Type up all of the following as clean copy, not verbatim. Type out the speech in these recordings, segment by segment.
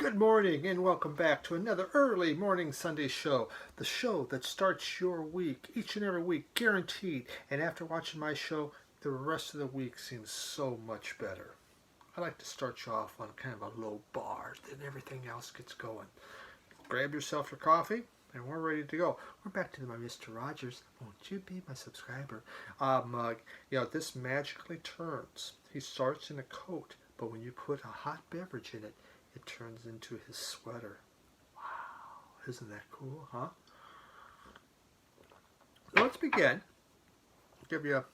Good morning and welcome back to another early morning Sunday show. The show that starts your week each and every week, guaranteed. And after watching my show, the rest of the week seems so much better. I like to start you off on kind of a low bar, then everything else gets going. Grab yourself your coffee and we're ready to go. We're back to my Mr. Rogers. Won't you be my subscriber? This magically turns. He starts in a coat, but when you put a hot beverage in it, it turns into his sweater. Wow, isn't that cool, huh? So let's begin. Give you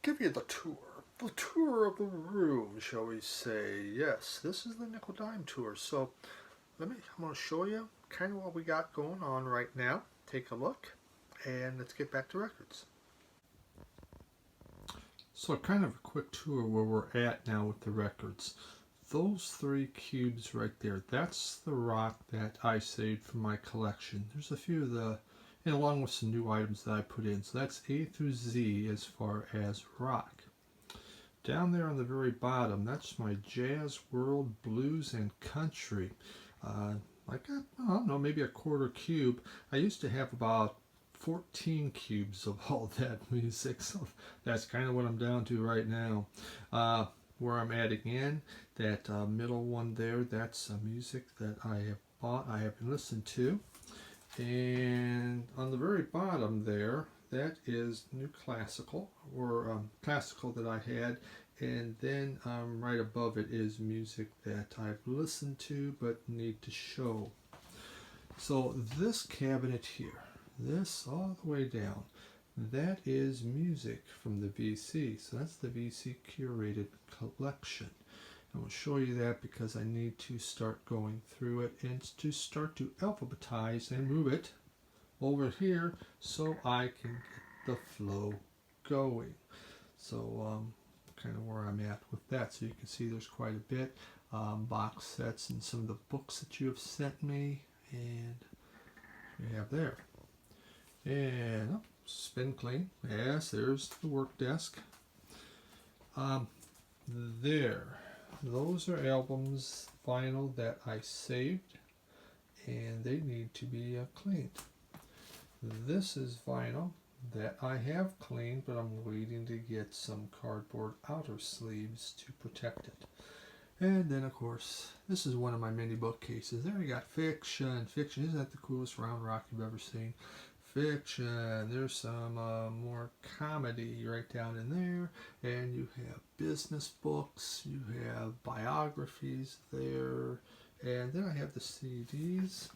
the tour. The tour of the room, shall we say. Yes, this is the Nickel Dime tour. So I'm going to show you kind of what we got going on right now. Take a look and let's get back to records. So kind of a quick tour where we're at now with the records. Those three cubes right there, that's the rock that I saved from my collection. There's a few of the, and along with some new items that I put in. So that's A through Z as far as rock. Down there on the very bottom, that's my jazz, world, blues, and country. I got, I don't know, maybe a quarter cube. I used to have about 14 cubes of all that music, so that's kind of what I'm down to right now. Where I'm adding in that middle one there, that's music that I have bought, I have listened to. And on the very bottom there, that is new classical, or classical that I had. And then right above it is music that I've listened to but need to show. So this cabinet here, this all the way down, that is music from the VC. So that's the VC curated collection. And we'll show you that because I need to start going through it and to start to alphabetize and move it over here so I can get the flow going. So kind of where I'm at with that. So you can see there's quite a bit. Box sets and some of the books that you have sent me. And we have there. And spin clean. Yes, there's the work desk. There. Those are albums, vinyl that I saved. And they need to be cleaned. This is vinyl that I have cleaned, but I'm waiting to get some cardboard outer sleeves to protect it. And then, of course, this is one of my mini bookcases. There we got fiction. Fiction, isn't that the coolest round rock you've ever seen? Fiction. There's some more comedy right down in there. And you have business books. You have biographies there. And then I have the CDs.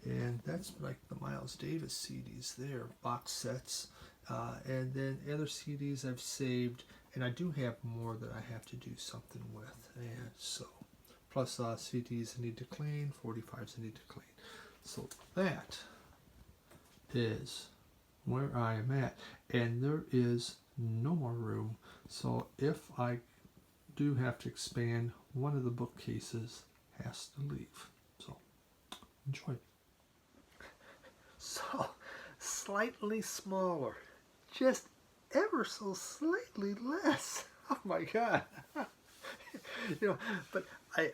And that's like the Miles Davis CDs there, box sets. And then other CDs I've saved. And I do have more that I have to do something with. And so, plus CDs I need to clean, 45s I need to clean. So that is where I am at. And there is no more room. So if I do have to expand, one of the bookcases has to leave. So enjoy. So slightly smaller, just ever so slightly less. Oh my God. But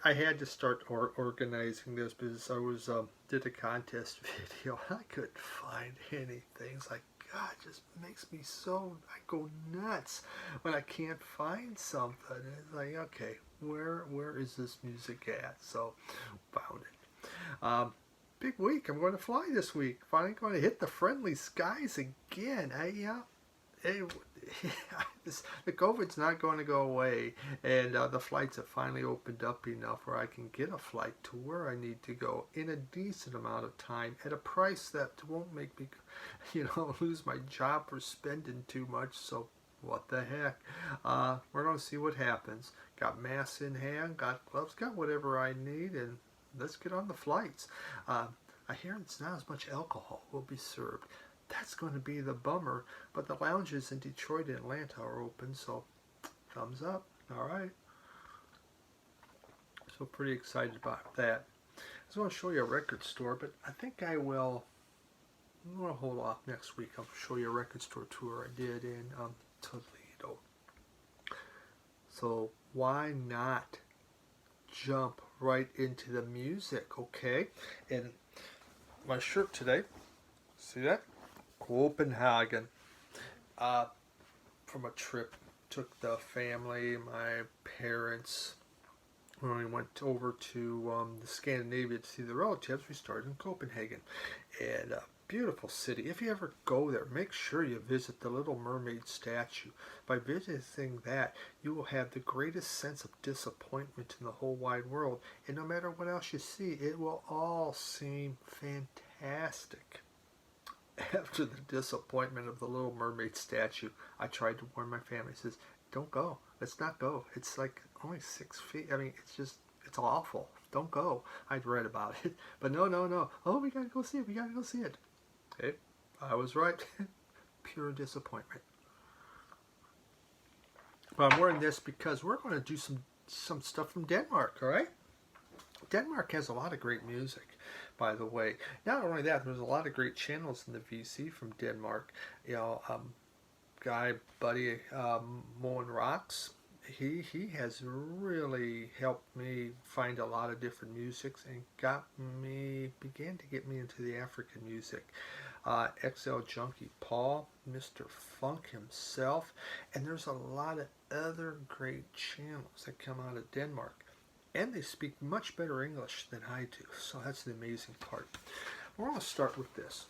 I had to start organizing this because I was did a contest video and I couldn't find anything. It's like, God, it just makes me so, I go nuts when I can't find something. It's like, okay, where is this music at? So found it. Big week. I'm going to fly this week. Finally going to hit the friendly skies again. The COVID's not going to go away, and the flights have finally opened up enough where I can get a flight to where I need to go in a decent amount of time at a price that won't make me, lose my job for spending too much. So what the heck? We're going to see what happens. Got masks in hand, got gloves, got whatever I need, and let's get on the flights. I hear it's not as much alcohol will be served. That's going to be the bummer, but the lounges in Detroit and Atlanta are open, so thumbs up. All right. So pretty excited about that. I was going to show you a record store, but I think I'm going to hold off next week. I'll show you a record store tour I did in Toledo. So why not jump right into the music, okay? And my shirt today, see that? Copenhagen. Uh, from a trip, took the family, my parents, when we went over to the Scandinavia to see the relatives. We started in Copenhagen, and a beautiful city. If you ever go there, make sure you visit the Little Mermaid statue. By visiting that, you will have the greatest sense of disappointment in the whole wide world, and no matter what else you see, it will all seem fantastic. After the disappointment of the Little Mermaid statue, I tried to warn my family. Says, "Don't go. Let's not go. It's like only 6 feet. I mean, it's awful. Don't go." I'd read about it, but no. Oh, we gotta go see it. We gotta go see it. Okay, I was right. Pure disappointment. But I'm wearing this because we're going to do some stuff from Denmark. All right. Denmark has a lot of great music, by the way. Not only that, there's a lot of great channels in the VC from Denmark. You know, buddy, Moen Rocks. He has really helped me find a lot of different musics and began to get me into the African music. XL Junkie Paul, Mr. Funk himself, and there's a lot of other great channels that come out of Denmark. And they speak much better English than I do, so that's the amazing part. We're going to start with this.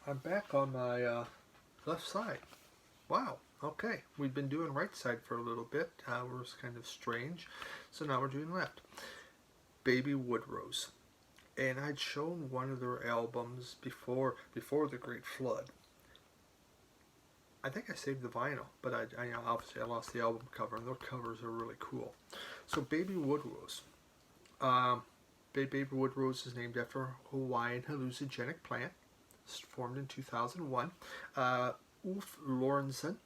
I'm back on my left side. Wow, okay. We've been doing right side for a little bit. It was kind of strange. So now we're doing left. Baby Woodrose. And I'd shown one of their albums before the Great Flood. I think I saved the vinyl, but obviously I lost the album cover, and their covers are really cool. So Baby Woodrose. Baby Woodrose is named after a Hawaiian hallucinogenic plant. It's formed in 2001. Ulf Lorentzen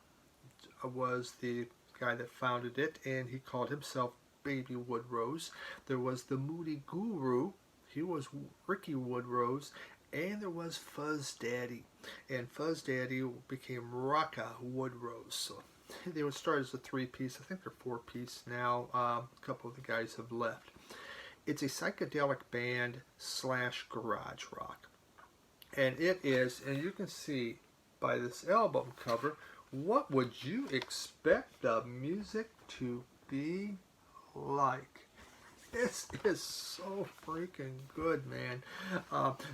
was the guy that founded it, and he called himself Baby Woodrose. There was the Moody Guru. He was Ricky Woodrose. And there was Fuzz Daddy. And Fuzz Daddy became Rocka Woodrose. So they would start as a 3-piece. I think they're 4-piece now. A couple of the guys have left. It's a psychedelic band / garage rock. And it is, and you can see by this album cover, what would you expect the music to be like? This is so freaking good, man.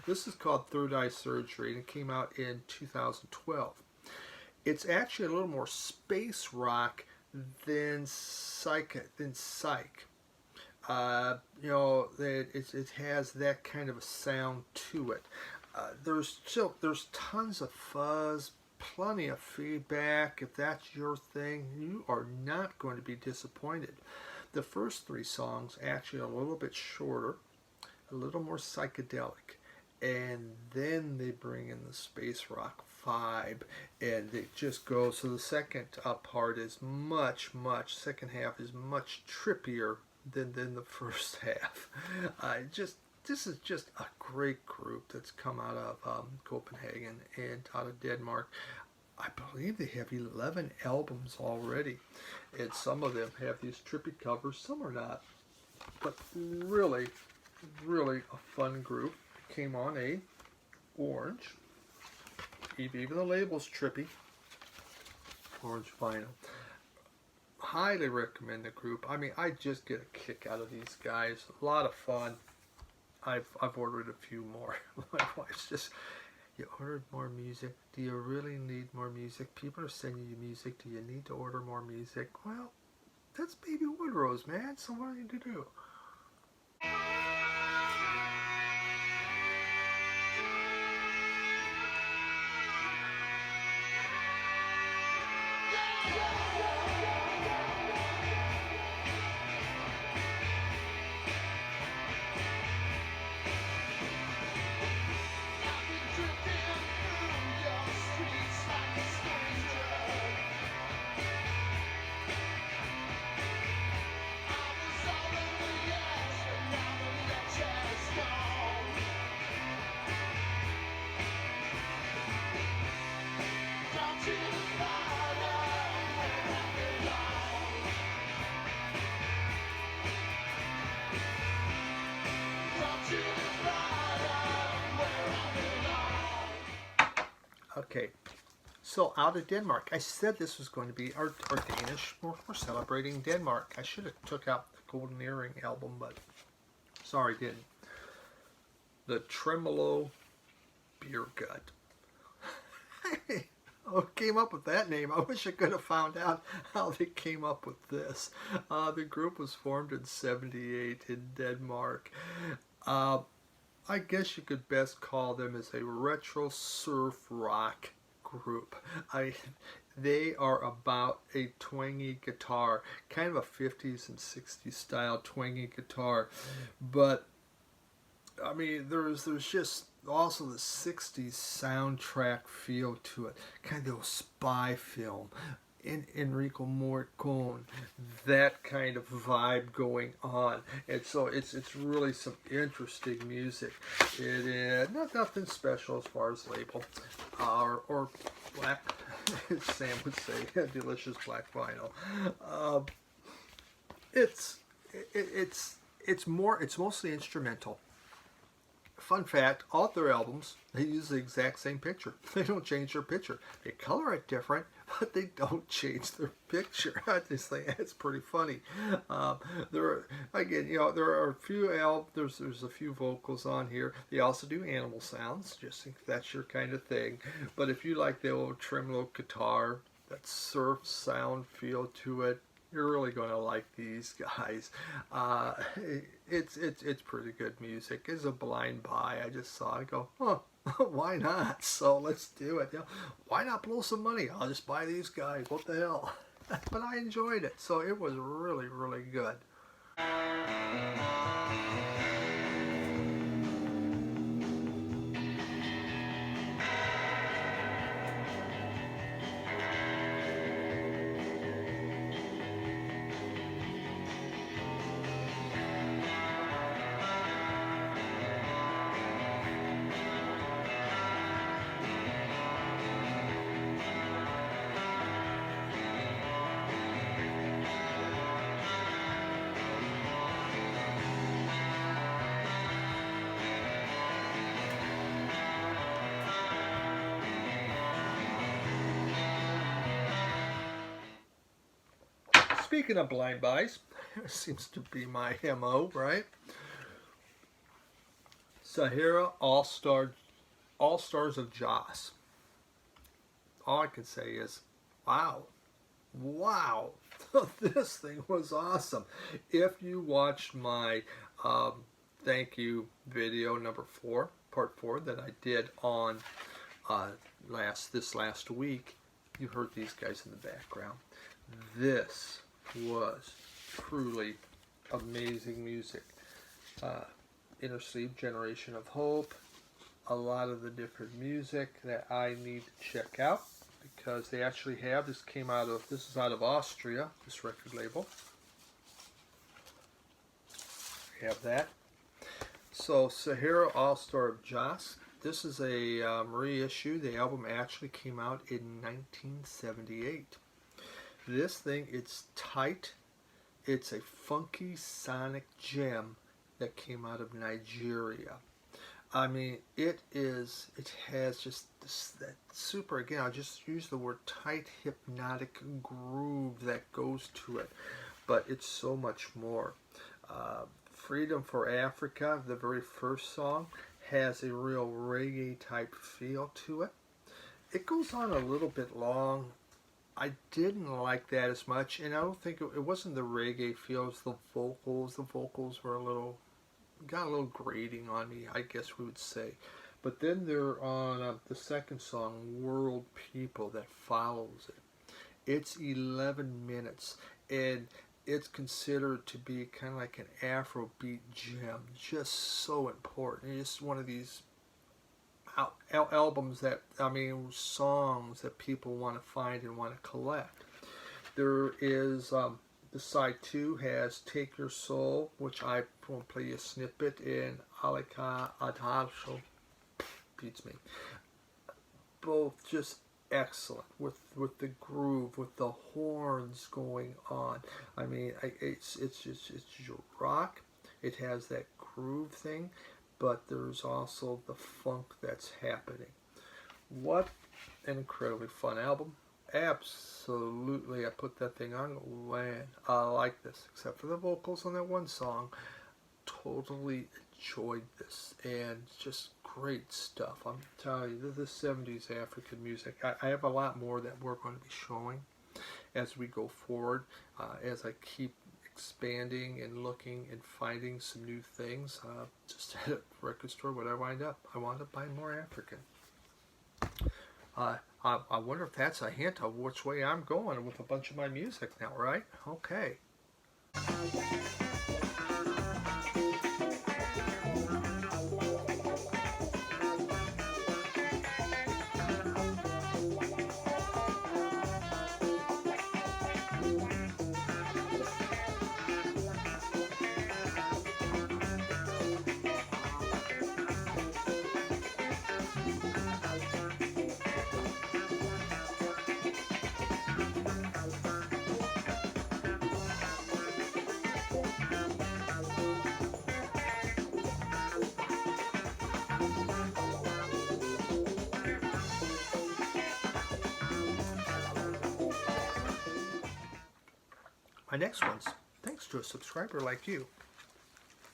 This is called Third Eye Surgery, and it came out in 2012. It's actually a little more space rock than Psych. You know, it has that kind of a sound to it. There's tons of fuzz, plenty of feedback. If that's your thing, you are not going to be disappointed. The first 3 songs actually are a little bit shorter, a little more psychedelic, and then they bring in the space rock vibe, and it just goes. So the second part is second half is much trippier than the first half. This is just a great group that's come out of Copenhagen and out of Denmark. I believe they have 11 albums already, and some of them have these trippy covers, some are not. But really, really a fun group. Came on a orange, even the label's trippy, orange vinyl. Highly recommend the group. I mean, I just get a kick out of these guys. A lot of fun. I've ordered a few more. My wife's just... You ordered more music. Do you really need more music? People are sending you music. Do you need to order more music? Well, that's Baby Woodrose, man. So what do you need to do? Okay, so out of Denmark. I said this was going to be our Danish. We're celebrating Denmark. I should have took out the Golden Earring album, but sorry, didn't. The Tremolo Beer Gut. Who came up with that name? I wish I could have found out how they came up with this. The group was formed in '78 in Denmark. I guess you could best call them as a retro surf rock group. They are about a twangy guitar, kind of a 50s and 60s style twangy guitar, but I mean, there's just also the 60s soundtrack feel to it, kind of a spy film. Enrico Morricone, that kind of vibe going on, and so it's really some interesting music. It is nothing special as far as label, or black. Sam would say, delicious black vinyl. It's mostly instrumental. Fun fact, all their albums, they use the exact same picture. They don't change their picture. They color it different, but they don't change their picture. I just think that's pretty funny. There are, again, there are a few there's a few vocals on here. They also do animal sounds, just if that's your kind of thing. But if you like the old tremolo guitar, that surf sound feel to it, you're really going to like these guys. It's pretty good music. It's a blind buy. I just saw it, go, huh, why not? So let's do it. Why not blow some money? I'll just buy these guys. What the hell? But I enjoyed it. So it was really, really good. Speaking of blind buys, seems to be my MO, right? Sahara All-Stars of Joss. All I can say is, wow. Wow. This thing was awesome. If you watched my thank you video number 4, part 4, that I did on this last week, you heard these guys in the background. This was truly amazing music. Inner Sleep, Generation of Hope, a lot of the different music that I need to check out, because they actually have, this is out of Austria, this record label. We have that. So Sahara All-Star of Joss. This is a reissue. The album actually came out in 1978. This thing, it's tight. It's a funky sonic gem that came out of Nigeria. I mean, it has just that super, again, I'll just use the word tight, hypnotic groove that goes to it. But it's so much more. Freedom for Africa, the very first song, has a real reggae type feel to it. It goes on a little bit long. I didn't like that as much, and I don't think it wasn't the reggae feel, it was the vocals. The vocals were got a little grating on me, I guess we would say. But then they're on the second song, World People, that follows it. It's 11 minutes, and it's considered to be kind of like an Afrobeat gem, just so important. It's one of these albums that, songs that people want to find and want to collect. There is, the side 2 has Take Your Soul, which I won't play a snippet in. Alika Adharsho, beats me. Both just excellent with the groove, with the horns going on. I mean, it's your rock. It has that groove thing, but there's also the funk that's happening. What An incredibly fun album. Absolutely, I put that thing on. Man, I like this, except for the vocals on that one song. Totally enjoyed this, and just great stuff. I'm telling you, the 70s African music. I have a lot more that we're going to be showing as we go forward, as I keep expanding and looking and finding some new things. Just at a record store, what I wind up? I wound up buying more African. I wonder if that's a hint of which way I'm going with a bunch of my music now, right? Okay. My next one's thanks to a subscriber like you.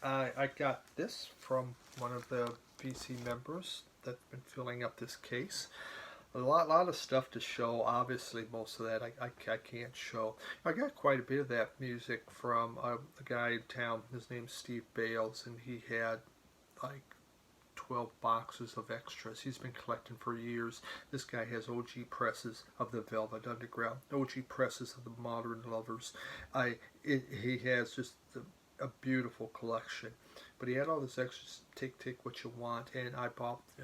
I got this from one of the VC members that's been filling up this case. A lot of stuff to show. Obviously, most of that I can't show. I got quite a bit of that music from a guy in town. His name's Steve Bales, and he had like 12 boxes of extras. He's been collecting for years. This guy has OG presses of the Velvet Underground, OG presses of the Modern Lovers. He has just a beautiful collection. But he had all this extras. Take what you want, and I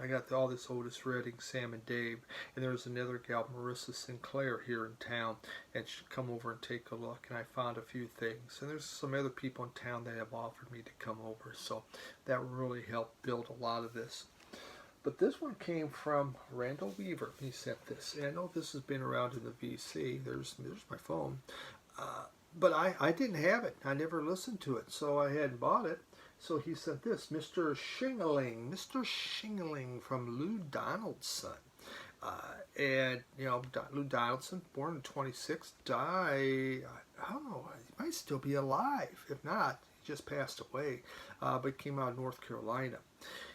got all this Otis Redding, Sam and Dave, and there was another gal, Marissa Sinclair, here in town, and she'd come over and take a look, and I found a few things, and there's some other people in town that have offered me to come over, so that really helped build a lot of this. But this one came from Randall Weaver. He sent this, and I know this has been around in the VC. There's my phone, but I didn't have it. I never listened to it, so I hadn't bought it. So he sent this, Mr. Shingling from Lou Donaldson. And, you know, Lou Donaldson, born in 26, died, I don't know, he might still be alive. If not, he just passed away, but came out of North Carolina.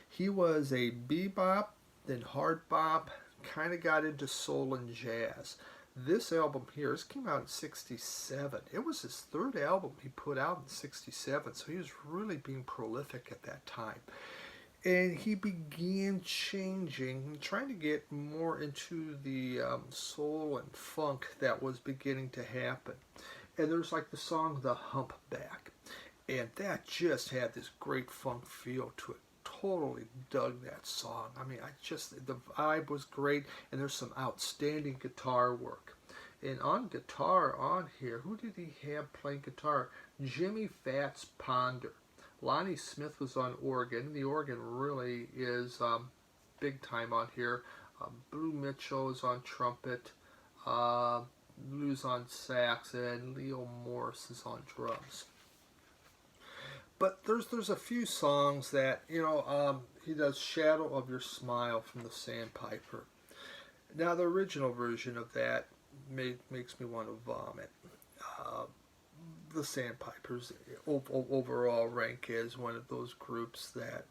He was a bebop, then hard bop, kind of got into soul and jazz. This album here, this came out in 67. It was his third album he put out in 67, so he was really being prolific at that time. And he began changing, trying to get more into the soul and funk that was beginning to happen. And there's like the song The Humpback, and that just had this great funk feel to it. Totally dug that song. I mean, the vibe was great, and there's some outstanding guitar work. And on guitar on here, who did he have playing guitar? Jimmy Fats Ponder. Lonnie Smith was on organ. The organ really is big time on here. Blue Mitchell is on trumpet. Lou's on sax, and Leo Morris is on drums. But there's a few songs that, you know, he does Shadow of Your Smile from the Sandpiper. Now, the original version of that makes me want to vomit. The Sandpipers overall rank as one of those groups that,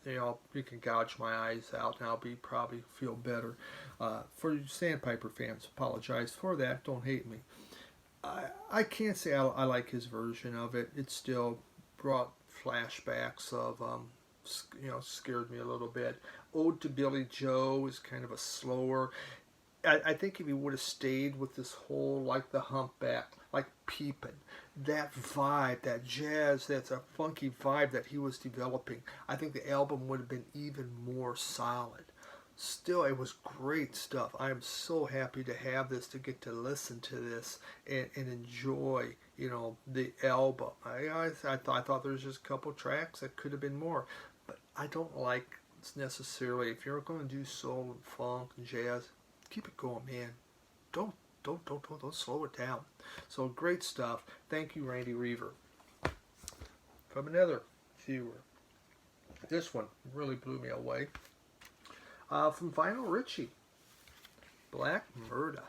you know, you can gouge my eyes out and I'll probably feel better. For you Sandpiper fans, apologize for that. Don't hate me. I can't say I like his version of it. It still brought flashbacks of, you know, scared me a little bit. Ode to Billy Joe is kind of a slower. I think if he would have stayed with this whole, like the Humpback, like Peepin', that vibe, that jazz, that's a funky vibe that he was developing, I think the album would have been even more solid. Still, it was great stuff. I am so happy to have this, to get to listen to this and enjoy, you know, the album. I thought there was just a couple tracks that could have been more, but I don't like necessarily, if you're going to do soul and funk and jazz, keep it going, man. Don't slow it down. So great stuff. Thank you, Randy Reaver. From another viewer, this one really blew me away. From Vinyl Richie. Black Murda.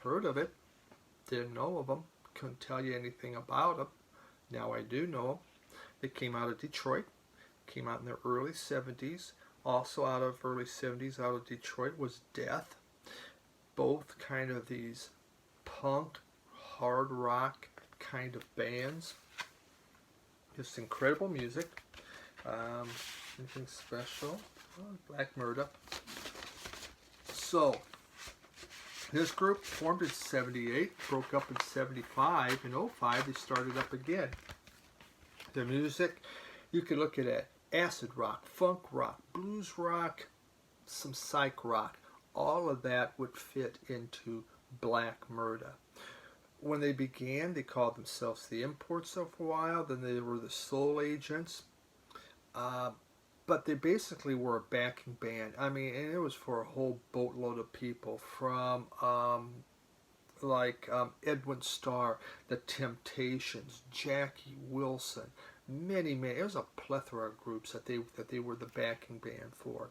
Heard of it. Didn't know of them. Couldn't tell you anything about them. Now I do know them. They came out of Detroit. Came out in the early 70s. Also out of early 70s out of Detroit was Death. Both kind of these punk, hard rock kind of bands. Just incredible music. Anything special? Oh, Black Murda. So, this group formed in 78, broke up in 75. In 05, they started up again. Their music, you could look at it. Acid rock, funk rock, blues rock, some psych rock. All of that would fit into Black Murda. When they began, they called themselves the Imports for a while. Then they were the Soul Agents. But they basically were a backing band. I mean, and it was for a whole boatload of people, from Edwin Starr, The Temptations, Jackie Wilson, many. It was a plethora of groups that they were the backing band for.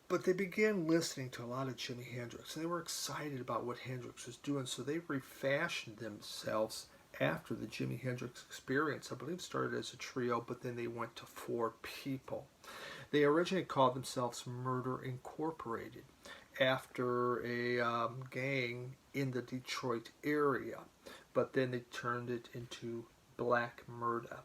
But they began listening to a lot of Jimi Hendrix, and they were excited about what Hendrix was doing, so they refashioned themselves after the Jimi Hendrix Experience. I believe it started as a trio, but then they went to 4 people. They originally called themselves Murder Incorporated, after a gang in the Detroit area, but then they turned it into Black Murda.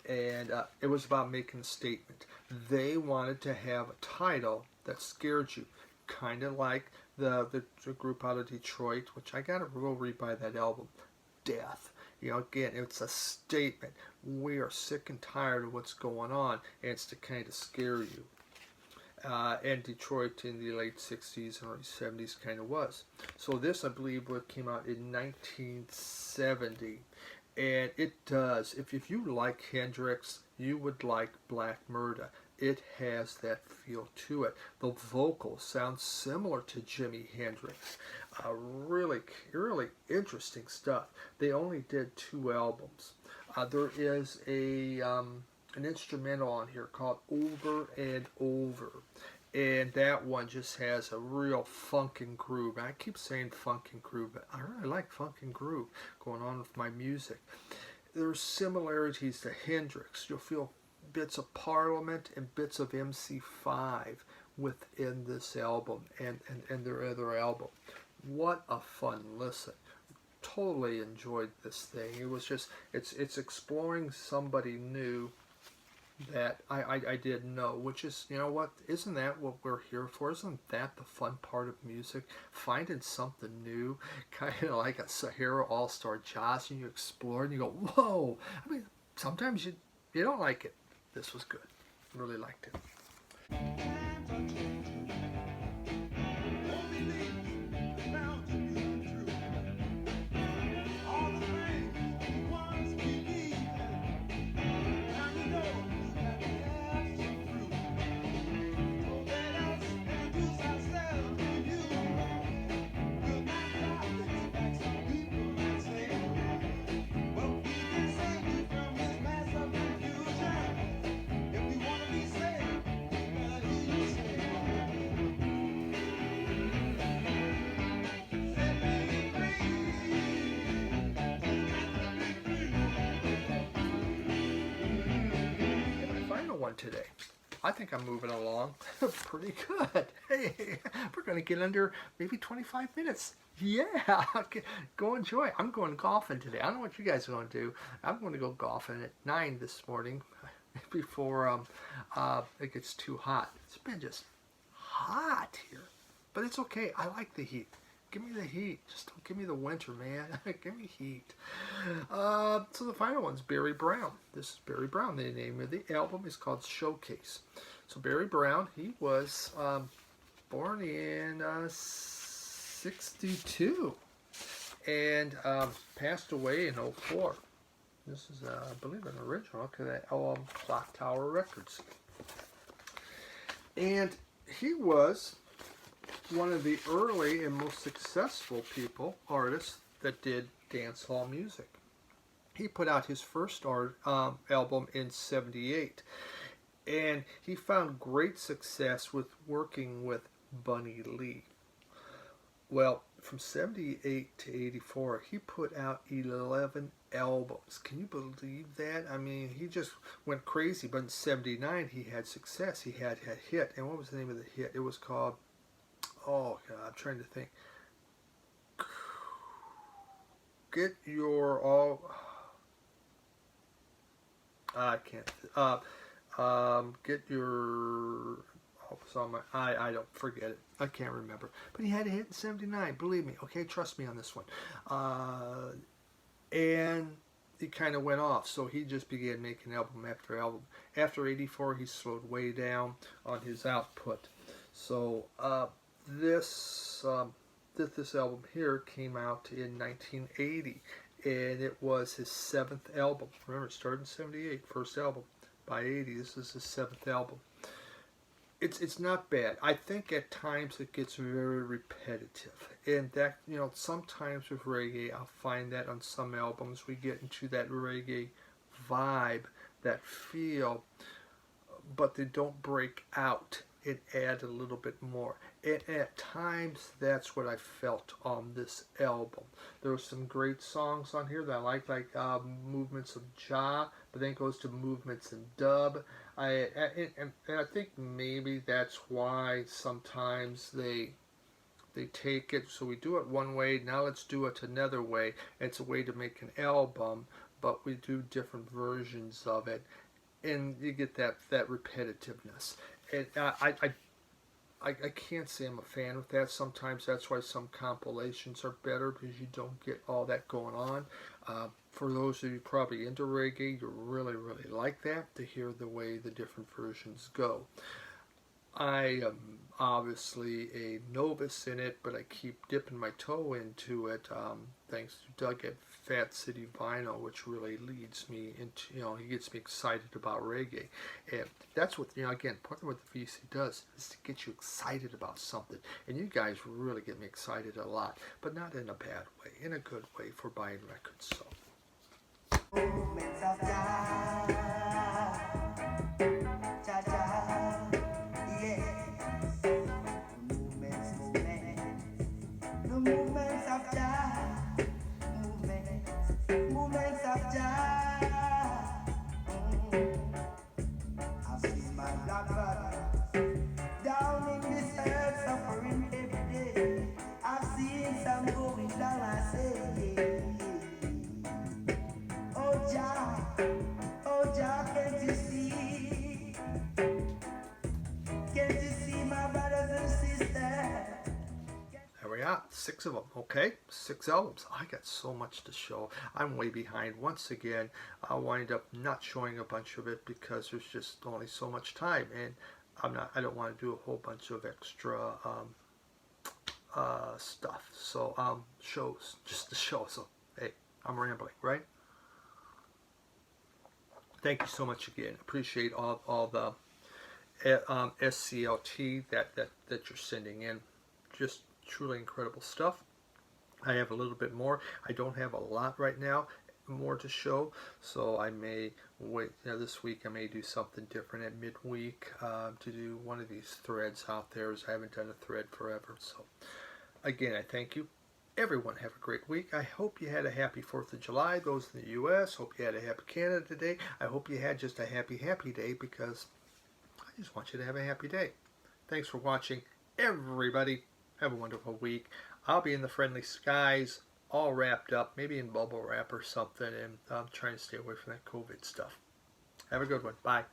And it was about making a statement. They wanted to have a title that scared you, kind of like the group out of Detroit, which I gotta go rebuy that album, Death. You know, again, it's a statement. We are sick and tired of what's going on, and it's to kind of scare you. And Detroit in the late 60s and early 70s kind of was. So this, I believe, came out in 1970. And it does. If you like Hendrix, you would like Black Murda. It has that feel to it. The vocals sound similar to Jimi Hendrix. Really interesting stuff. They only did 2 albums. There is an instrumental on here called Over and Over. And that one just has a real funk and groove. I keep saying funk and groove, but I really like funk and groove going on with my music. There's similarities to Hendrix. You'll feel bits of Parliament and bits of MC5 within this album and their other album. What a fun listen. Totally enjoyed this thing. It was just, it's exploring somebody new that I didn't know, which is, you know what, isn't that what we're here for? Isn't that the fun part of music? Finding something new, kind of like a Sahara All-Star Jazz, and you explore and you go, whoa. I mean, sometimes you don't like it. This was good. Really liked it. Today, I think I'm moving along pretty good. Hey, we're going to get under maybe 25 minutes. Yeah, go enjoy. I'm going golfing today. I don't know what you guys are going to do. I'm going to go golfing at 9 this morning before it gets too hot. It's been just hot here, but it's okay. I like the heat. Give me the heat. Just don't give me the winter, man. Give me heat. So the final one's Barry Brown. This is Barry Brown. The name of the album is called Showcase. So Barry Brown, he was born in 62 and passed away in 04. This is, I believe, an original. Look at that album, Clock Tower Records. And he was one of the early and most successful artists that did dancehall music. He put out his first album in 78, and he found great success with working with Bunny Lee. Well, from 78 to 84, he put out 11 albums. Can you believe that? I mean, he just went crazy. But in 79, he had success. He had a hit. And what was the name of the hit? It was called, oh, God, I'm trying to think. Get Your All... I can't... Get Your... Oh, it's on my... I don't forget it. I can't remember. But he had a hit in 79. Believe me. Okay, trust me on this one. And he kind of went off. So he just began making album after album. After 84, he slowed way down on his output. So this album here came out in 1980. And it was his 7th album. Remember, it started in 78, first album. By 80, this is his 7th album. It's not bad. I think at times it gets very repetitive, and that, you know, sometimes with reggae I'll find that on some albums we get into that reggae vibe, that feel, but they don't break out and add a little bit more. And at times that's what I felt on this album. There were some great songs on here that I like Movements of Jah, but then it goes to Movements in Dub. And I think maybe that's why sometimes they take it, so we do it one way, now let's do it another way. It's a way to make an album, but we do different versions of it, and you get that repetitiveness. And I can't say I'm a fan of that. Sometimes that's why some compilations are better, because you don't get all that going on. For those of you probably into reggae, you really, really like that, to hear the way the different versions go. I am obviously a novice in it, but I keep dipping my toe into it, thanks to Doug at Fat City Vinyl, which really leads me into, you know, he gets me excited about reggae. And that's what, you know, again, part of what the VC does is to get you excited about something. And you guys really get me excited a lot, but not in a bad way, in a good way for buying records. So. Movements of Jah, Jah, Jah, yes. Movements, the movements of Jah, movements of Jah. I've seen my black brother down in this earth suffering every day. I've seen some going down, I say. Oh Jah, can't you see? Can't you see my brothers and sisters? There we are, 6 of them, okay? 6 albums. I got so much to show. I'm way behind. Once again, I'll wind up not showing a bunch of it because there's just only so much time, and I don't want to do a whole bunch of extra stuff. So shows, just the show. So hey, I'm rambling, right? Thank you so much again. Appreciate all the SCLT that you're sending in. Just truly incredible stuff. I have a little bit more. I don't have a lot right now more to show, so I may wait. You know, this week I may do something different at midweek to do one of these threads out there, as I haven't done a thread forever. So again, I thank you. Everyone have a great week. I hope you had a happy 4th of July. Those in the U.S., hope you had a happy Canada Day. I hope you had just a happy day, because I just want you to have a happy day. Thanks for watching, everybody. Have a wonderful week. I'll be in the friendly skies, all wrapped up, maybe in bubble wrap or something, and I'm trying to stay away from that COVID stuff. Have a good one. Bye.